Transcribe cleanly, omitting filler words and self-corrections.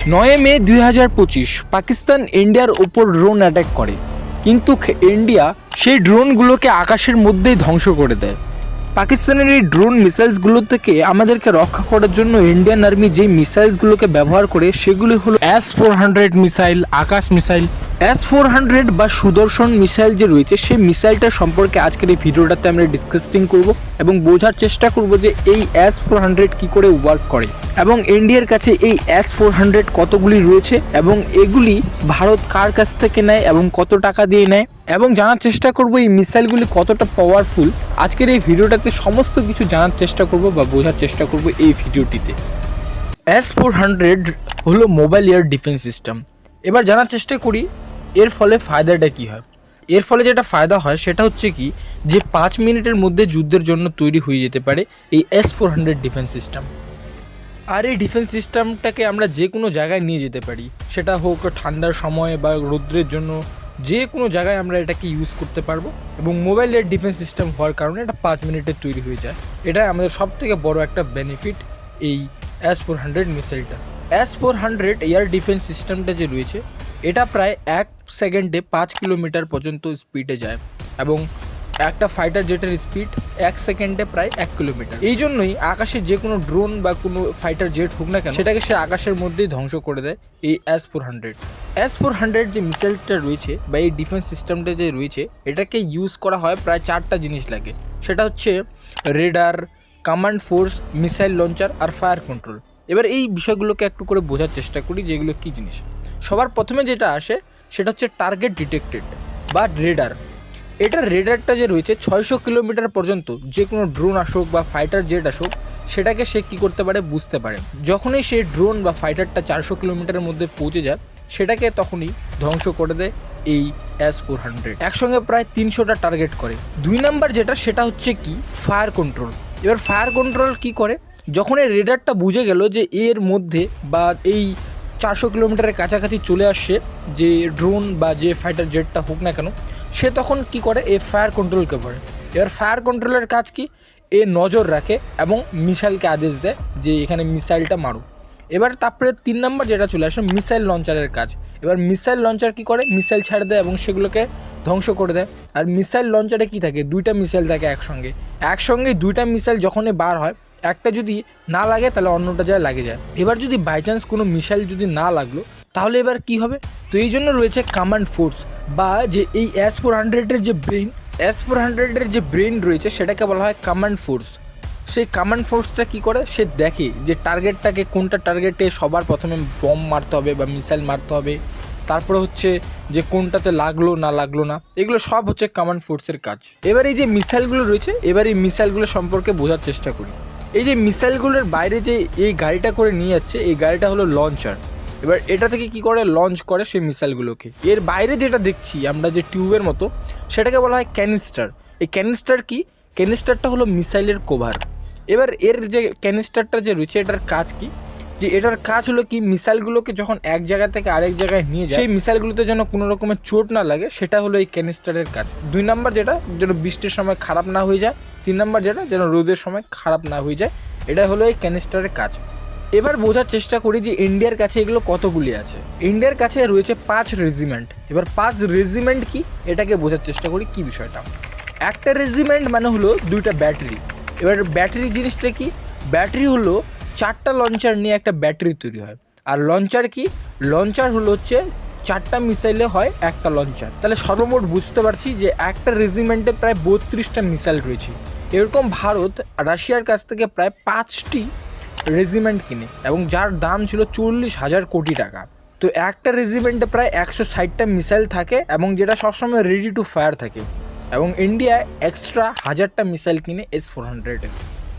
9 মে 2025 পাকিস্তান ইন্ডিয়ার উপর drone attack করে, কিন্তু ইন্ডিয়া সেই ড্রোনগুলোকে আকাশের মধ্যেই ধ্বংস করে দেয়। পাকিস্তানের এই ড্রোন মিসাইলসগুলো থেকে আমাদেরকে রক্ষা করার জন্য ইন্ডিয়ান আর্মি যেই মিসাইলসগুলোকে ব্যবহার করে সেগুলি হলো S-400 মিসাইল, আকাশ মিসাইল। S-400 বা সুদর্শন মিসাইল যে রয়েছে সেই মিসাইলটা সম্পর্কে আজকের এই ভিডিওটাতে আমরা ডিসকাসিং করব এবং বোঝার চেষ্টা করব যে এই S-400 কি করে ওয়ার্ক করে এবং ইন্ডিয়ার কাছে এই S-400 কতগুলি রয়েছে এবং এগুলি ভারত কার কাছ থেকে নেয় এবং কত টাকা দিয়ে নেয় এবং জানার চেষ্টা করব এই মিসাইলগুলি কতটা পাওয়ারফুল। আজকের এই ভিডিওটাতে সমস্ত কিছু জানার চেষ্টা করব বা বোঝার চেষ্টা করব এই ভিডিওটিতে। S-400 হলো মোবাইল এয়ার ডিফেন্স সিস্টেম। এবার জানার চেষ্টা করি এর ফলে ফায়দাটা কী হয়। এর ফলে যেটা ফায়দা হয় সেটা হচ্ছে কি, যে 5 মিনিটের মধ্যে যুদ্ধের জন্য তৈরি হয়ে যেতে পারে এই S-400 ডিফেন্স সিস্টেম। আর এই ডিফেন্স সিস্টেমটাকে আমরা যে কোনো জায়গায় নিয়ে যেতে পারি, সেটা হোক ঠান্ডার সময় বা রৌদ্রের জন্য, যে কোনো জায়গায় আমরা এটাকে ইউজ করতে পারবো এবং মোবাইলের ডিফেন্স সিস্টেম হওয়ার কারণে এটা 5 মিনিটে তৈরি হয়ে যায়। এটাই আমাদের সবথেকে বড় একটা বেনিফিট এই S-400 মিসাইলটা। S-400 এয়ার ডিফেন্স সিস্টেমটা যে রয়েছে এটা প্রায় 1 সেকেন্ডে 5 কিলোমিটার পর্যন্ত স্পিডে যায় এবং একটা ফাইটার জেটের স্পিড 1 সেকেন্ডে প্রায় 1 কিলোমিটার। এই জন্যই আকাশে যে কোনো ড্রোন বা কোনো ফাইটার জেট হোক না কেন সেটাকে সে আকাশের মধ্যেই ধ্বংস করে দেয় এই S-400। S-400 যে মিসাইলটা রয়েছে বা এই ডিফেন্স সিস্টেমটা যে রয়েছে এটাকে ইউজ করা হয় প্রায় 4টা জিনিস লাগে। সেটা হচ্ছে radar, command force, missile launcher আর ফায়ার কন্ট্রোল। এবার এই বিষয়গুলোকে একটু করে বোঝার চেষ্টা করি যে এগুলো কী জিনিস। সবার প্রথমে যেটা আসে সেটা হচ্ছে টার্গেট ডিটেক্টেড বা রেডার। এটার রেডারটা যে রয়েছে 600 কিলোমিটার পর্যন্ত যে কোনো ড্রোন আসুক বা ফাইটার জেট আসুক সেটাকে সে কী করতে পারে বুঝতে পারে। যখনই সে ড্রোন বা ফাইটারটা 400 কিলোমিটারের মধ্যে পৌঁছে যায় সেটাকে তখনই ধ্বংস করে দেয় এই S-400। একসঙ্গে প্রায় 300টা টার্গেট করে। 2 নাম্বার যেটা সেটা হচ্ছে কি, ফায়ার কন্ট্রোল। এবার ফায়ার কন্ট্রোল কি করে, যখন এই রেডারটা বুঝে গেল যে এর মধ্যে বা এই 400 কিলোমিটারের কাছাকাছি চলে আসছে যে ড্রোন বা যে ফাইটার জেটটা হোক না কেন, সে তখন কি করে এই ফায়ার কন্ট্রোলকে করে। এবার ফায়ার কন্ট্রোলের কাজ কি, এ নজর রাখে এবং মিসাইলকে আদেশ দেয় যে এখানে মিসাইলটা মারুক। এবার তারপরে 3 নাম্বার যেটা চলে আসে মিসাইল লঞ্চারের কাজ। এবার মিসাইল লঞ্চার কি করে, মিসাইল ছাড় দেয় এবং সেগুলোকে ধ্বংস করে দেয়। আর মিসাইল লঞ্চারে কি থাকে, 2টা মিসাইল থাকে একসঙ্গে 2টা মিসাইল যখনই বার হয়, একটা যদি না লাগে তাহলে অন্যটা যায় লাগে যায়। এবার যদি বাই চান্স কোনো মিসাইল যদি না লাগলো তাহলে এবার কি হবে, তো এই জন্য রয়েছে কমান্ড ফোর্স বা যে এই S-400-এর যে ব্রেইন, S-400-এর যে ব্রেইন রয়েছে সেটাকে বলা হয় কমান্ড ফোর্স। সেই কমান্ড ফোর্সটা কি করে, সে দেখে যে টার্গেটটাকে কোনটা টার্গেটে সবার প্রথমে বম মারতে হবে বা মিসাইল মারতে হবে, তারপরে হচ্ছে যে কোনটাতে লাগলো না, এগুলো সব হচ্ছে কমান্ড ফোর্সের কাজ। এবার এই যে মিসাইলগুলো রয়েছে, এবার এই মিসাইলগুলো সম্পর্কে বোঝার চেষ্টা করি। এই যে মিসাইলগুলোর বাইরে যে এই গাড়িটা করে নিয়ে যাচ্ছে, এই গাড়িটা হলো লঞ্চার। এবার এটা থেকে কি করে, লঞ্চ করে সেই মিসাইলগুলোকে। এর বাইরে যেটা দেখছি আমরা যে টিউবের মতো, সেটাকে বলা হয় ক্যানিস্টার। এই ক্যানিস্টার কি, ক্যানিস্টারটা হলো মিসাইলের কভার। এবার এর যে ক্যানিস্টারটা যে রয়েছে এটার কাজ কি, যে এটার কাজ হলো কি, মিসাইলগুলোকে যখন এক জায়গা থেকে আরেক জায়গায় নিয়ে যায় সেই মিসাইলগুলোতে যেন কোনো রকমের চোট না লাগে, সেটা হলো এই ক্যানিস্টারের কাজ। 2 নাম্বার যেটা, যেন বৃষ্টির সময় খারাপ না হয়ে যায়। 3 নাম্বার যেটা, যেন রোদের সময় খারাপ না হয়ে যায়। এটা হলো এই ক্যানিস্টারের কাজ। এবার বোঝার চেষ্টা করি যে ইন্ডিয়ার কাছে এগুলো কতগুলি আছে। ইন্ডিয়ার কাছে রয়েছে 5 রেজিমেন্ট। এবার 5 রেজিমেন্ট কি, এটাকে বোঝার চেষ্টা করি কি বিষয়টা। একটা রেজিমেন্ট মানে হলো 2টা ব্যাটারি। এবার ব্যাটারি জিনিসটা কি, ব্যাটারি হলো 4টা লঞ্চার নিয়ে একটা ব্যাটারি তৈরি হয়। আর লঞ্চার কি, লঞ্চার হলো হচ্ছে 4টা মিসাইলে হয় একটা লঞ্চার। তাহলে সর্বমোট বুঝতে পারছি যে একটা রেজিমেন্টে প্রায় 32টা মিসাইল রয়েছে। এরকম ভারত রাশিয়ার কাছ থেকে প্রায় 5টি রেজিমেন্ট কিনে এবং যার দাম ছিল 40,000 কোটি টাকা। তো একটা রেজিমেন্টে প্রায় 160টা মিসাইল থাকে এবং যেটা সবসময় রেডি টু ফায়ার থাকে। এবং ইন্ডিয়া এক্সট্রা 1000টা মিসাইল কিনে S-400-এর।